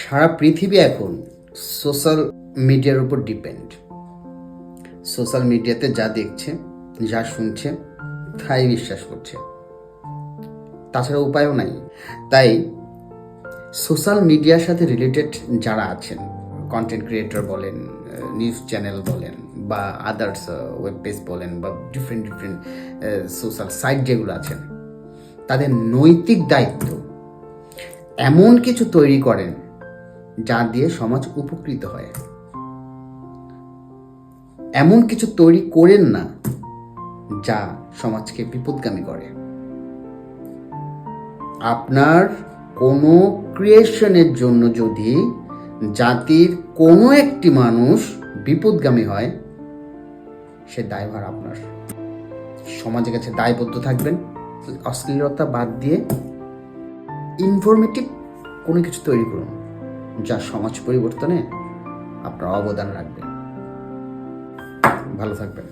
সারা পৃথিবী এখন সোশ্যাল মিডিয়ার উপর ডিপেন্ড। সোশ্যাল মিডিয়াতে যা দেখছে, যা শুনছে, তাই বিশ্বাস করছে, তাছাড়া উপায়ও নাই। তাই সোশ্যাল মিডিয়ার সাথে রিলেটেড যারা আছেন, কন্টেন্ট ক্রিয়েটর বলেন, নিউজ চ্যানেল বলেন, বা আদার্স ওয়েব পেজ বলেন, বা ডিফারেন্ট সোশ্যাল সাইট যেগুলো আছেন, তাদের নৈতিক দায়িত্ব এমন কিছু তৈরি করেন যা দিয়ে সমাজ উপকৃত হয়। এমন কিছু তৈরি করেন না যা সমাজকে বিপদগামী করে। আপনার কোনো ক্রিয়েশনের জন্য যদি জাতির কোনো একটি মানুষ বিপদগামী হয়, সে দায়ভার আপনার। সমাজের কাছে দায়বদ্ধ থাকবেন। অশ্লীলতা বাদ দিয়ে ইনফরমেটিভ কোনো কিছু তৈরি করুন যা সমাজ পরিবর্তনে আপনার অবদান রাখবে। ভালো থাকবেন।